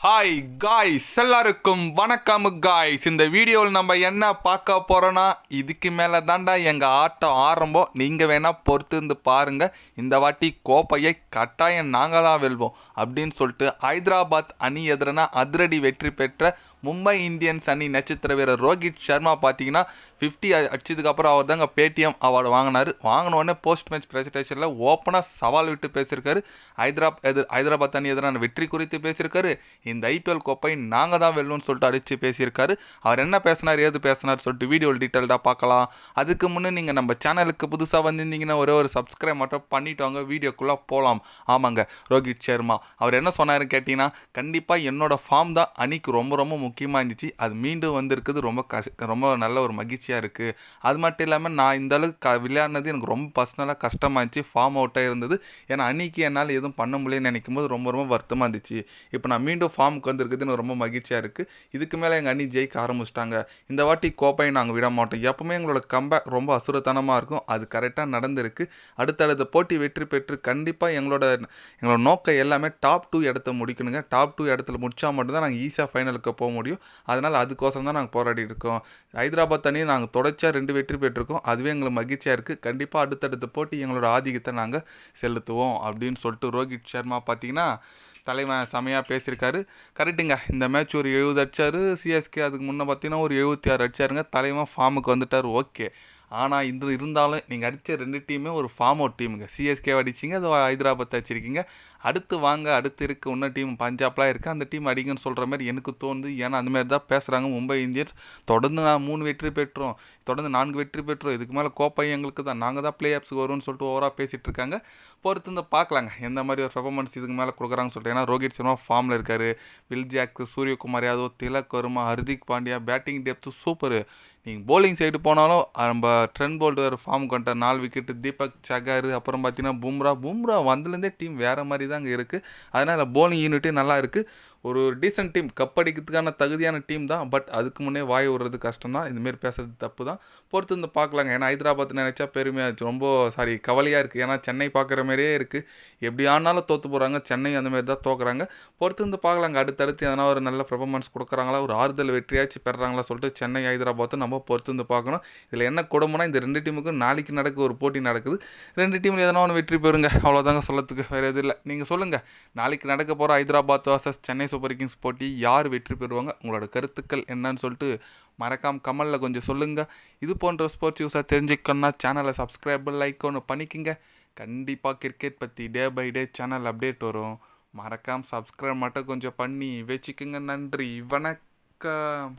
Hi guys, எல்லாருக்கும் வணக்கம் guys. இந்த வீடியோவில் நம்ம என்ன பார்க்க போகிறோன்னா, இதுக்கு மேலே தாண்டா எங்கள் ஆட்டம் ஆரம்பம். நீங்கள் வேணால் பொறுத்து இருந்து பாருங்கள். இந்த வாட்டி கோப்பையை கட்டாயம் நாங்கள் தான் வெல்வோம் அப்படின்னு சொல்லிட்டு ஹைதராபாத் அணி எதிரான அதிரடி வெற்றி பெற்ற மும்பை இந்தியன்ஸ் அணி நட்சத்திர வீரர் ரோஹித் சர்மா பார்த்தீங்கன்னா 50 அடிச்சதுக்கப்புறம் அவர் தாங்க பேடிஎம் அவார்டு வாங்கினார். வாங்கினோடனே போஸ்ட் மேட்ச் ப்ரெசன்டேஷனில் ஓப்பனாக சவால் விட்டு பேசியிருக்காரு. ஹைதராபாத் அணி எதிரான வெற்றி குறித்து பேசியிருக்காரு. இந்த ஐபிஎல் கோப்பை நாங்கள் தான் வெல்லும்னு சொல்லிட்டு அடித்து பேசியிருக்காரு. அவர் என்ன பேசினார், ஏது பேசினார் சொல்லிட்டு வீடியோவில் டீட்டெயில்டாக பார்க்கலாம். அதுக்கு முன்னே நீங்கள் நம்ம சேனலுக்கு புதுசாக வந்திருந்தீங்கன்னா ஒரே ஒரு சப்ஸ்கிரைப் மட்டும் பண்ணிவிட்டு வாங்க, வீடியோக்குள்ளே போகலாம். ஆமாங்க, ரோஹித் சர்மா அவர் என்ன சொன்னாருன்னு கேட்டிங்கன்னா, கண்டிப்பாக என்னோட ஃபார்ம் தான் அணிக்கு ரொம்ப ரொம்ப முக்கியமாக இருந்துச்சு. அது மீண்டும் வந்திருக்குது, ரொம்ப நல்ல ஒரு மகிழ்ச்சியாக இருக்குது. அது மட்டும் இல்லாமல் நான் இந்த அளவுக்கு விளையாடினது எனக்கு ரொம்ப பர்சனலாக கஷ்டமாக இருந்துச்சு, ஃபார்ம் அவுட்டாக இருந்தது. ஏன்னா அன்றைக்கி என்னால் எதுவும் பண்ண முடியலன்னு நினைக்கும் போது ரொம்ப ரொம்ப வருத்தமாக இருந்துச்சு. இப்போ நான் மீண்டும் ஃபார்முக்கு வந்திருக்குதுன்னு ரொம்ப மகிழ்ச்சியாக இருக்குது. இதுக்கு மேலே எங்கள் அணி ஜெயிக்க ஆரம்பிச்சிட்டாங்க. இந்த வாட்டி கோப்பையை நாங்கள் விட மாட்டோம். எப்பவுமே எங்களோட கம்பேக் ரொம்ப அசுரத்தனமாக இருக்கும். அது கரெக்டாக நடந்திருக்கு. அடுத்தடுத்த போட்டி வெற்றி பெற்று கண்டிப்பாக எங்களோட நோக்கம் எல்லாமே டாப் 2 இடத்த முடிக்கணுங்க. டாப் 2 இடத்துல முடித்தா மட்டும்தான் நாங்கள் ஈஸியாக ஃபைனலுக்கு போக முடியும். அதனால் அதுக்கோசம் தான் நாங்கள் போராடி இருக்கோம். ஹைதராபாத் அணியை நாங்கள் தொடர்ச்சியாக 2 வெற்றி பெற்றிருக்கோம். அதுவே எங்களுக்கு மகிழ்ச்சியாக இருக்குது. கண்டிப்பாக அடுத்தடுத்த போட்டி எங்களோட ஆதிக்கத்தை நாங்கள் செலுத்துவோம் அப்படின்னு சொல்லிட்டு ரோஹித் சர்மா பார்த்தீங்கன்னா தலைவன் செமையாக பேசியிருக்காரு. கரெக்டுங்க, இந்த மேட்ச் ஒரு 70 அடிச்சார் சிஎஸ்கே. அதுக்கு முன்னே பார்த்தீங்கன்னா ஒரு 76 அடிச்சாருங்க. தலைவன் ஃபார்முக்கு வந்துட்டார். ஓகே, ஆனால் இது இருந்தாலும் நீங்கள் அடித்த 2 டீமே ஒரு ஃபார்ம் அவுட் டீமுங்க. சிஎஸ்கே அடிச்சிங்க, அது ஹைதராபாத் அடிச்சிருக்கீங்க. அடுத்து வாங்க, அடுத்து இருக்குது இன்னும் டீம் பஞ்சாப்லாம் இருக்குது, அந்த டீம் அடிங்கன்னு சொல்கிற மாதிரி எனக்கு தோணுது. ஏன்னா அந்தமாரி தான் பேசுகிறாங்க மும்பை இந்தியன்ஸ். தொடர்ந்து 3 வெற்றி பெற்றோம், தொடர்ந்து 4 வெற்றி பெற்றோம், இதுக்கு மேலே கோப்பை எங்களுக்கு தான், நாங்கள் தான் ப்ளே ஆஃப்ஸுக்கு வருவோம்னு சொல்லிட்டு ஓவராக பேசிகிட்டு இருக்காங்க. பொறுத்து வந்து பார்க்கலாங்க எந்த மாதிரி ஒரு பெர்ஃபார்மன்ஸ் இதுக்கு மேலே கொடுக்குறாங்கன்னு சொல்லிட்டு. ஏன்னா ரோஹித் சர்மா ஃபார்மில் இருக்கார். Will Jacks, Suryakumar Yadav, Tilak Varma, Hardik Pandya, batting depth super. நீங்கள் போலிங் சைடு போனாலும் நம்ம ட்ரெண்ட் போல்ட் ஃபார்ம் கொண்ட 4 விக்கெட்டு, தீபக் சகர், அப்புறம் பார்த்தீங்கன்னா பும்ரா வந்ததுலேருந்தே டீம் வேறு மாதிரி தாங்க இருக்குது. அதனால் போலிங் யூனிட்டே நல்லா இருக்குது. ஒரு டீசென்ட் டீம், கப் அடிக்கிறதுக்கான தகுதியான டீம் தான். பட் அதுக்கு முன்னே வாய் விடுறது கஷ்டம் தான். இதுமாரி பேசுறது தப்பு தான். பொறுத்து வந்து பார்க்கலாங்க. ஏன்னா ஹைதராபாத் நினச்சா பெருமையாக ரொம்ப கவலையாக இருக்குது. ஏன்னா சென்னை பார்க்குற மாதிரியே இருக்குது. எப்படி ஆனாலும் தோற்று போகிறாங்க. சென்னை அந்தமாரி தான் தோக்குறாங்க. பொறுத்து வந்து பார்க்கலாங்க. அடுத்தடுத்து எதனா ஒரு நல்ல பெர்ஃபார்மன்ஸ் கொடுக்குறாங்களா, ஒரு ஆறுதல் வெற்றியாச்சு பெறாங்களா சொல்லிட்டு சென்னை ஹைதராபாத்தை நம்ம பொறுத்து வந்து பார்க்கணும். இதில் என்ன கொடுமைனா, இந்த 2 டீமுக்கும் நாளைக்கு ஒரு போட்டி நடக்குது. 2 டீமில் எதனா ஒன்று வெற்றி பெறுங்க, அவ்வளோதாங்க சொல்லத்துக்கு, வேறு எதுவும் இல்லை. நீங்கள் சொல்லுங்கள், நாளைக்கு நடக்க போகிற Hyderabad versus Chennai super Kings போட்டி யார் வெற்றி பெறுவாங்க? உங்களோட கருத்துக்கள் என்னன்னு சொல்லிட்டு மறக்காம கமெண்டில் கொஞ்சம் சொல்லுங்கள். இது போன்ற ஸ்போர்ட்ஸ் யூஸாக தெரிஞ்சுக்கணுன்னா சேனலை சப்ஸ்கிரைப், லைக் ஒன்று பண்ணிக்கோங்க. கண்டிப்பாக கிரிக்கெட் பற்றி day by day channel update வரும். மறக்காமல் சப்ஸ்கிரைப் மட்டும் கொஞ்சம் பண்ணி வச்சுக்கோங்க. நன்றி, வணக்கம்.